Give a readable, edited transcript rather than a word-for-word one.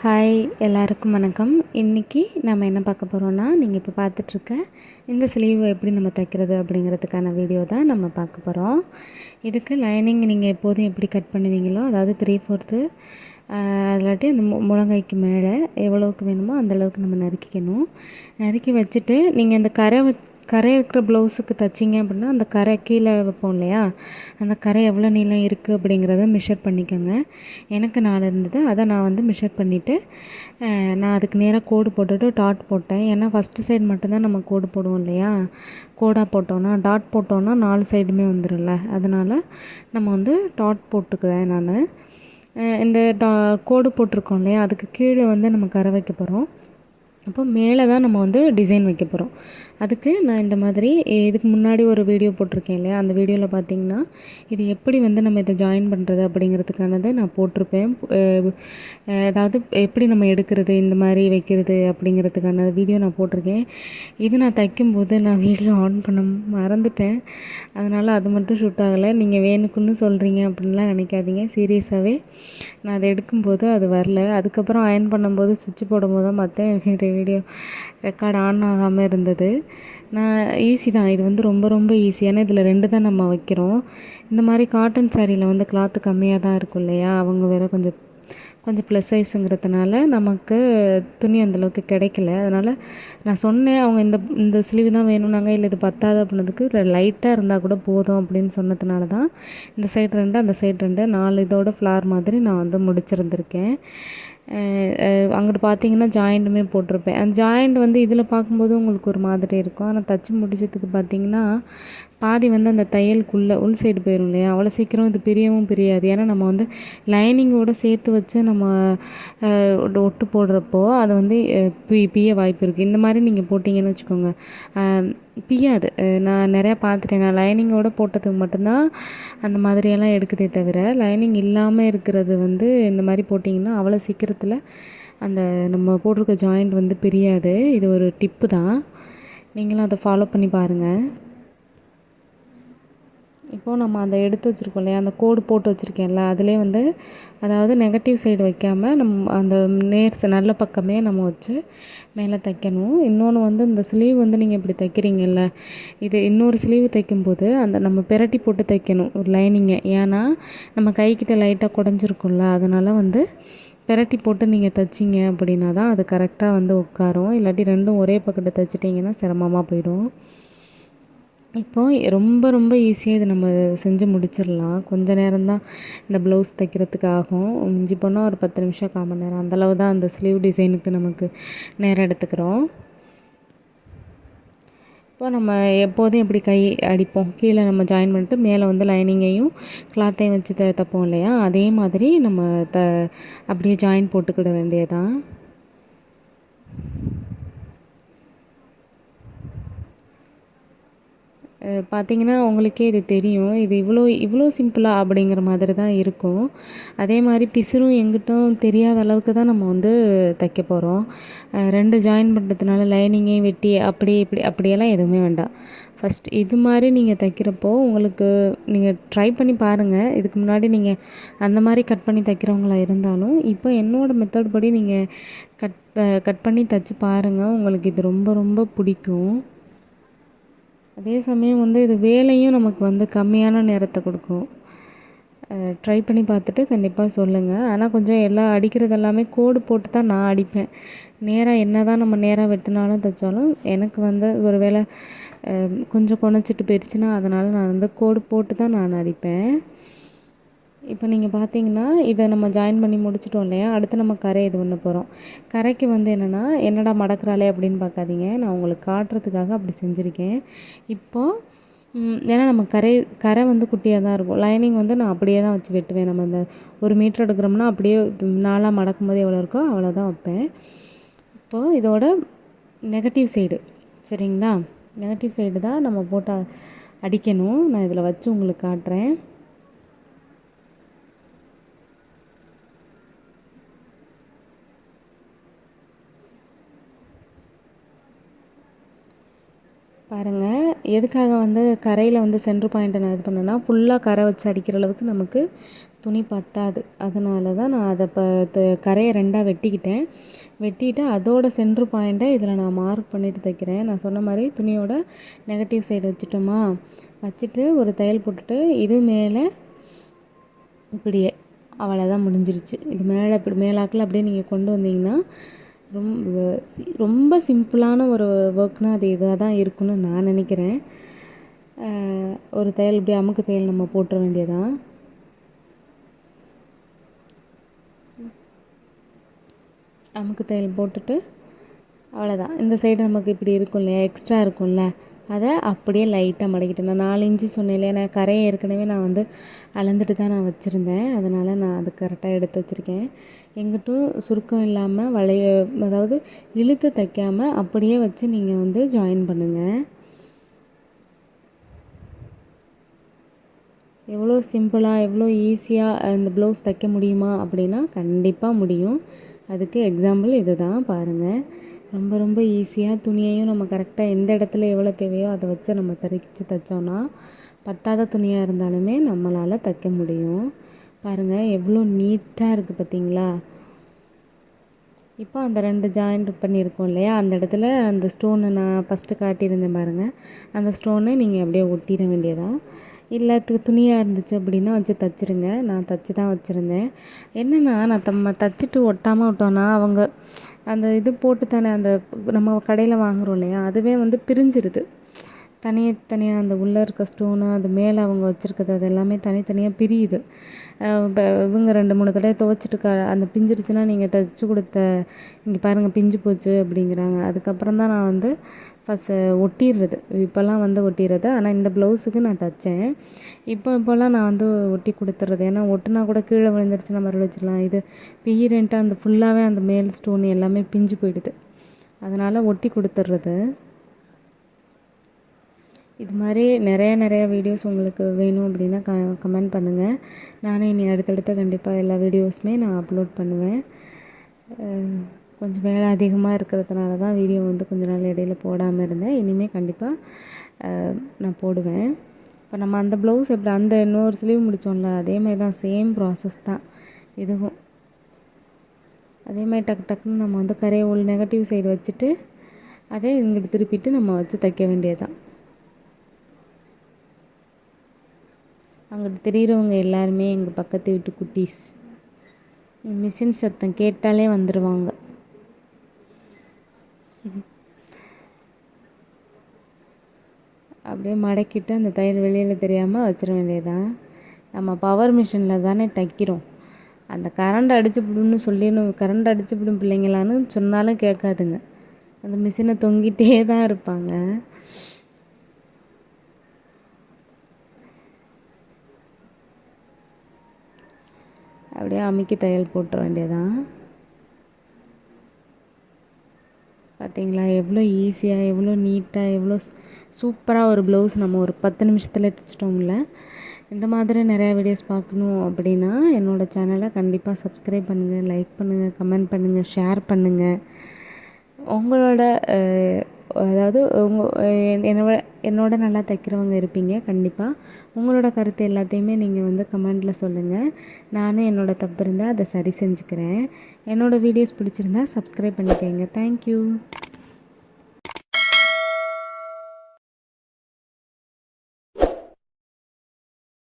Hi எல்லாருக்கும் வணக்கம். இன்றைக்கி நம்ம என்ன பார்க்க போகிறோன்னா, நீங்கள் இப்போ பார்த்துட்ருக்க இந்த ஸ்லீவ் எப்படி நம்ம தைக்கிறது அப்படிங்கிறதுக்கான வீடியோ தான் நம்ம பார்க்க போகிறோம். இதுக்கு லைனிங் நீங்கள் எப்போதும் எப்படி கட் பண்ணுவீங்களோ, அதாவது 3/4 அதிலாட்டி அந்த முழங்கைக்கு மேலே எவ்வளோவுக்கு வேணுமோ அந்தளவுக்கு நம்ம நறுக்கிக்கணும். நறுக்கி வச்சுட்டு நீங்கள் அந்த கரை இருக்கிற ப்ளவுஸுக்கு தைச்சிங்க அப்படின்னா, அந்த கரை கீழே வைப்போம் இல்லையா, அந்த கரை எவ்வளோ நீளம் இருக்குது அப்படிங்கிறத மெஷர் பண்ணிக்கோங்க. எனக்கு 4 இருந்தது, அதை நான் வந்து மெஷர் பண்ணிவிட்டு நான் அதுக்கு நேராக கோடு போட்டுட்டு டாட் போட்டேன். ஏன்னா ஃபஸ்ட்டு சைடு மட்டும்தான் நம்ம கோடு போடுவோம் இல்லையா, கோடாக போட்டோன்னா டாட் போட்டோன்னா 4 சைடுமே வந்துடும்ல, அதனால் நம்ம வந்து டாட் போட்டுக்கிறேன் நான். இந்த கோடு போட்டிருக்கோம் இல்லையா, அதுக்கு கீழே வந்து நம்ம கரை வைக்க போகிறோம். அப்போ மேலே தான் நம்ம வந்து டிசைன் வைக்க போகிறோம். அதுக்கு நான் இந்த மாதிரி இதுக்கு முன்னாடி ஒரு வீடியோ போட்டிருக்கேன் இல்லையா, அந்த வீடியோவில் பார்த்திங்கன்னா இது எப்படி வந்து நம்ம இதை ஜாயின் பண்ணுறது அப்படிங்கிறதுக்கானது நான் போட்டிருப்பேன். அதாவது எப்படி நம்ம எடுக்கிறது, இந்த மாதிரி வைக்கிறது அப்படிங்கிறதுக்கான வீடியோ நான் போட்டிருக்கேன். இது நான் தைக்கும்போது நான் வீடியோ ஆன் பண்ண மறந்துட்டேன், அதனால் அது மட்டும் ஷூட் ஆகலை. நீங்கள் வேணுக்குன்னு சொல்கிறீங்க அப்படின்லாம் நினைக்காதீங்க. சீரியஸாகவே நான் அதை எடுக்கும்போது அது வரல. அதுக்கப்புறம் அயர்ன் பண்ணும்போது சுவிட்ச் போடும்போது தான் பார்த்தேன் வீடியோ ரெக்கார்ட் ஆன் ஆகாமல் இருந்தது. நான் ஈஸி தான் இது வந்து ரொம்ப ரொம்ப ஈஸி. ஏன்னா இதில் 2 தான் நம்ம வைக்கிறோம். இந்த மாதிரி காட்டன் சாரியில் வந்து கிளாத்து கம்மியாக தான் இருக்கும் இல்லையா, அவங்க வேறு கொஞ்சம் ப்ளஸ் சைஸுங்கிறதுனால நமக்கு துணி அந்தளவுக்கு கிடைக்கல. அதனால் நான் சொன்னேன், அவங்க இந்த ஸ்லீவ் தான் வேணும்னாங்க. இல்லை இது பத்தாது அப்படின்னதுக்கு லைட்டாக இருந்தால் கூட போதும் அப்படின்னு சொன்னதுனால தான் இந்த சைடு 2 அந்த சைடு 2 4 இதோட ஃப்ளார் மாதிரி நான் வந்து முடிச்சிருந்துருக்கேன். அங்கிட்டு பார்த்தீங்கன்னா ஜாயிண்ட்டுமே போட்டிருப்பேன். அந்த ஜாயிண்ட் வந்து இதில் பார்க்கும்போது உங்களுக்கு ஒரு மாதிரி இருக்கும், ஆனால் தச்சு முடிச்சதுக்கு பார்த்திங்கன்னா பாதி வந்து அந்த தையலுக்குள்ளே உள் சைடு போயிடும் இல்லையா, அவ்வளோ சீக்கிரம் இது பிரியவும் பிரியாது. ஏன்னா நம்ம வந்து லைனிங்கோடு சேர்த்து வச்சு நம்ம ஒட்டு போடுறப்போ அது வந்து பிய வாய்ப்பு இருக்குது. இந்த மாதிரி நீங்கள் போட்டிங்கன்னு வச்சுக்கோங்க, பியாது. நான் நிறையா பார்த்துட்டேன். நான் லைனிங்கோடு போட்டதுக்கு மட்டும்தான் அந்த மாதிரியெல்லாம் எடுக்குதே தவிர, லைனிங் இல்லாமல் இருக்கிறது வந்து இந்த மாதிரி போட்டிங்கன்னா அவ்வளோ சீக்கிரத்தில் அந்த நம்ம போட்டிருக்க ஜாயிண்ட் வந்து பிரியாது. இது ஒரு டிப்பு தான், நீங்களும் அதை ஃபாலோ பண்ணி பாருங்கள். இப்போது நம்ம அந்த எடுத்து வச்சுருக்கோம் இல்லையா, அந்த கோடு போட்டு வச்சுருக்கேன்ல, அதிலே வந்து அதாவது நெகட்டிவ் சைடு வைக்காமல் அந்த நல்ல பக்கமே நம்ம வச்சு மேலே தைக்கணும். இன்னொன்று வந்து இந்த ஸ்லீவ் வந்து நீங்கள் இப்படி தைக்கிறீங்கல்ல, இது இன்னொரு ஸ்லீவ் தைக்கும்போது அந்த நம்ம பிரட்டி போட்டு தைக்கணும் ஒரு லைனிங்கை. ஏன்னா நம்ம கைக்கிட்ட லைட்டாக குடஞ்சிருக்கும்ல, அதனால் வந்து பிரட்டி போட்டு நீங்கள் தைச்சிங்க அப்படின்னா தான் அது கரெக்டாக வந்து உட்காரும். இல்லாட்டி 2ம் ஒரே பக்கத்தை தைச்சிட்டிங்கன்னா சிரமமாக போயிடும். இப்போது ரொம்ப ரொம்ப ஈஸியாக இது நம்ம செஞ்சு முடிச்சிடலாம். கொஞ்சம் நேரம்தான் இந்த ப்ளவுஸ் தைக்கிறதுக்கு ஆகும். மிஞ்சி போனால் ஒரு 10 நிமிஷம் 1/4 மணி நேரம் அந்தளவு தான் அந்த ஸ்லீவ் டிசைனுக்கு நமக்கு நேரம் எடுத்துக்கிறோம். இப்போ நம்ம எப்போதும் எப்படி கை அடிப்போம், கீழே நம்ம ஜாயின் பண்ணிட்டு மேலே வந்து லைனிங்கையும் கிளாத்தையும் வச்சு தைப்போம் இல்லையா, அதே மாதிரி நம்ம அப்படியே ஜாயின் போட்டுக்கிட வேண்டியதான். பார்த்திங்கன்னா உங்களுக்கே இது தெரியும், இது இவ்வளோ சிம்பிளாக அப்படிங்கிற மாதிரி தான் இருக்கும். அதே மாதிரி பிசுறும் எங்கிட்டும் தெரியாத அளவுக்கு தான் நம்ம வந்து தைக்க போகிறோம். 2 ஜாயின் பண்ணுறதுனால லைனிங்கையும் வெட்டி அப்படியெல்லாம் எதுவுமே வேண்டாம். ஃபஸ்ட் இது மாதிரி நீங்கள் தைக்கிறப்போ உங்களுக்கு நீங்கள் ட்ரை பண்ணி பாருங்கள். இதுக்கு முன்னாடி நீங்கள் அந்த மாதிரி கட் பண்ணி தைக்கிறவங்களா இருந்தாலும் இப்போ என்னோடய மெத்தட் படி நீங்கள் கட் பண்ணி தைச்சி பாருங்கள். உங்களுக்கு இது ரொம்ப ரொம்ப பிடிக்கும். அதே சமயம் வந்து இது வேலையும் நமக்கு வந்து கம்மியான நேரத்தை கொடுக்கும். ட்ரை பண்ணி பார்த்துட்டு கண்டிப்பாக சொல்லுங்கள். ஆனால் கொஞ்சம் எல்லாம் அடிக்கிறது எல்லாமே கோடு போட்டு தான் நான் அடிப்பேன். நேராக என்ன தான் நம்ம நேராக வெட்டினாலும் தைச்சாலும் எனக்கு வந்து ஒரு வேளை கொஞ்சம் குறைச்சிட்டு போயிடுச்சுன்னா, அதனால் நான் வந்து கோடு போட்டு தான் நான் அடிப்பேன். இப்போ நீங்கள் பார்த்தீங்கன்னா இதை நம்ம ஜாயின் பண்ணி முடிச்சிட்டோம் இல்லையா, அடுத்து நம்ம கரை இது பண்ண போகிறோம். கரைக்கு வந்து என்னடா மடக்கிறாளே அப்படின்னு பார்க்காதீங்க, நான் உங்களுக்கு காட்டுறதுக்காக அப்படி செஞ்சுருக்கேன். இப்போது ஏன்னா நம்ம கரை வந்து குட்டியாக தான் இருக்கும். லைனிங் வந்து நான் அப்படியே தான் வச்சு வெட்டுவேன். நம்ம இந்த 1 மீட்டர் எடுக்கிறோம்னா அப்படியே 4ஆக மடக்கும்போது எவ்வளோ இருக்கோ அவ்வளோ தான் வைப்பேன். இப்போது இதோட நெகட்டிவ் சைடு சரிங்களா, நெகட்டிவ் சைடு தான் நம்ம போட்டு அடிக்கணும். நான் இதில் வச்சு உங்களுக்கு காட்டுறேன். பாருங்கள், எதுக்காக வந்து கரையில் வந்து சென்டர் பாயிண்ட்டை நான் இது பண்ணேன்னா, ஃபுல்லாக கரை வச்சு அடிக்கிற அளவுக்கு நமக்கு துணி பத்தாது. அதனால தான் நான் அதை கரையை 2ஆக வெட்டிக்கிட்டேன். வெட்டிட்டு அதோட சென்டர் பாயிண்ட்டை இதில் நான் மார்க் பண்ணிவிட்டு தைக்கிறேன். நான் சொன்ன மாதிரி துணியோட நெகட்டிவ் சைடு வச்சுட்டோமா, வச்சுட்டு ஒரு தையல் போட்டுட்டு இது மேலே இப்படியே அவ்வளோதான் முடிஞ்சிருச்சு. இது மேலே இப்படி மேலாக்கில் அப்படியே நீங்கள் கொண்டு வந்தீங்கன்னா ரொம்ப சிம்பிளான ஒரு ஒர்க்னால் அது இதாக தான் இருக்குன்னு நான் நினைக்கிறேன். ஒரு தையல் இப்படி அமுக்கு தையல் நம்ம போட்டுற வேண்டியதான். அமுக்கு தையல் போட்டுட்டு அவ்வளோதான். இந்த சைடு நமக்கு இப்படி இருக்கும் இல்லையா, எக்ஸ்ட்ரா இருக்கும்ல, அதை அப்படியே லைட்டாக மடக்கிட்டேன். நான் 4 இன்ச்சு சொன்னேன் இல்லையா, நான் கரையை ஏற்கனவே நான் வந்து அளந்துட்டு தான் நான் வச்சுருந்தேன். அதனால் நான் அது கரெக்டாக எடுத்து வச்சுருக்கேன். எங்கிட்டும் சுருக்கம் இல்லாமல் அதாவது இழுத்து தைக்காமல் அப்படியே வச்சு நீங்கள் வந்து ஜாயின் பண்ணுங்கள். எவ்வளோ சிம்பிளாக எவ்வளோ ஈஸியாக இந்த ப்ளவுஸ் தைக்க முடியுமா அப்படின்னா கண்டிப்பாக முடியும். அதுக்கு எக்ஸாம்பிள் இது தான் பாருங்கள். ரொம்ப ரொம்ப ஈஸியாக துணியையும் நம்ம கரெக்டாக எந்த இடத்துல எவ்வளோ தேவையோ அதை வச்சு நம்ம தைச்சோன்னா பத்தாத துணியாக இருந்தாலுமே நம்மளால் தைக்க முடியும். பாருங்கள் எவ்வளோ நீட்டாக இருக்குது பார்த்தீங்களா. இப்போ அந்த 2 ஜாயிண்ட் பண்ணியிருக்கோம் இல்லையா, அந்த இடத்துல அந்த ஸ்டோனை நான் ஃபஸ்ட்டு காட்டியிருந்தேன் பாருங்கள். அந்த ஸ்டோனை நீங்கள் அப்படியே ஒட்டிட வேண்டியதான். இல்லை துணியாக இருந்துச்சு அப்படின்னா வச்சு தைச்சிருங்க. நான் தைச்சி தான் வச்சுருந்தேன். என்னென்னா நான் தைச்சிட்டு ஒட்டாமல் விட்டோன்னா அவங்க அந்த இது போட்டு தானே அந்த நம்ம கடையில் வாங்குகிறோம் இல்லையா, அதுவே வந்து பிரிஞ்சிருது. தனியாக அந்த உள்ளே இருக்க ஸ்டோனு அது மேலே அவங்க வச்சுருக்கிறது அது எல்லாமே தனித்தனியாக பிரியுது. இப்போ இவங்க 2-3 தடவை துவைச்சிட்டு அந்த பிஞ்சிருச்சுன்னா நீங்கள் தைச்சி கொடுத்த இங்கே பாருங்கள் பிஞ்சு போச்சு அப்படிங்கிறாங்க. அதுக்கப்புறம் தான் நான் வந்து ஒட்டிடுறது. இப்போல்லாம் வந்து ஒட்டிடுறது. ஆனால் இந்த ப்ளவுஸுக்கு நான் தைச்சேன். இப்போல்லாம் நான் வந்து ஒட்டி கொடுத்துட்றது. ஏன்னா ஒட்டினா கூட கீழே விழுந்துருச்சுன்னா மறுபடியும் வச்சிடலாம். இது பிய்யிரென்ட்டு அந்த ஃபுல்லாகவே அந்த மேல் ஸ்டோன் எல்லாமே பிஞ்சு போயிடுது. அதனால் ஒட்டி கொடுத்துட்றது. இது மாதிரி நிறைய வீடியோஸ் உங்களுக்கு வேணும் அப்படின்னா கமெண்ட் பண்ணுங்கள். நானே இனி அடுத்தடுத்த கண்டிப்பாக எல்லா வீடியோஸுமே நான் அப்லோட் பண்ணுவேன். கொஞ்சம் வேலை அதிகமாக இருக்கிறதுனால தான் வீடியோ வந்து கொஞ்ச நாள் இடையில போடாமல் இருந்தேன். இனிமேல் கண்டிப்பாக நான் போடுவேன். இப்போ நம்ம அந்த ப்ளவுஸ் எப்படி அந்த இன்னொரு ஸ்லீவ் முடித்தோம்ல, அதேமாதிரி தான் சேம் ப்ராசஸ் தான் இதுவும். அதேமாதிரி டக்குன்னு நம்ம வந்து கரையை நெகட்டிவ் சைடு வச்சுட்டு அதே இங்கிட்டு திருப்பிட்டு நம்ம வச்சு தைக்க வேண்டியதுதான். அங்கிட்டு தெரிகிறவங்க எல்லாருமே எங்கள் பக்கத்து வீட்டு குட்டீஸ். மிஷின் சத்தம் கேட்டாலே வந்துடுவாங்க. அப்படியே மடக்கிட்டு அந்த தையல் வெளியில் தெரியாமல் வச்சிட வேண்டியதான். நம்ம பவர் மிஷினில் தானே தைக்கிறோம். அந்த கரண்ட் அடிச்சுவிடுன்னு கரண்ட் அடிச்சுவிடும் பிள்ளைங்களான்னு சொன்னாலும் கேட்காதுங்க. அந்த மிஷினை தொங்கிட்டே தான் இருப்பாங்க. அப்படியே அமுக்கி தையல் போட்டுற வேண்டியதான். பார்த்தீங்களா எவ்வளோ ஈஸியாக எவ்வளோ நீட்டாக எவ்வளோ சூப்பராக ஒரு ப்ளவுஸ் நம்ம ஒரு 10 நிமிஷத்தில் தைச்சிட்டோம்ல. இந்த மாதிரி நிறையா வீடியோஸ் பார்க்கணும் அப்படின்னா என்னோடய சேனலை கண்டிப்பாக சப்ஸ்கிரைப் பண்ணுங்கள், லைக் பண்ணுங்கள், கமெண்ட் பண்ணுங்கள், ஷேர் பண்ணுங்கள். உங்களோட அதாவது என்னோட நல்லா தைக்கிறவங்க இருப்பீங்க கண்டிப்பாக. உங்களோட கருத்து எல்லாத்தையுமே நீங்கள் வந்து கமெண்டில் சொல்லுங்கள். நானும் என்னோடய தப்பு இருந்தால் அதை சரி செஞ்சுக்கிறேன். என்னோடய வீடியோஸ் பிடிச்சிருந்தா சப்ஸ்கிரைப் பண்ணிக்கோங்க. தேங்க்யூ.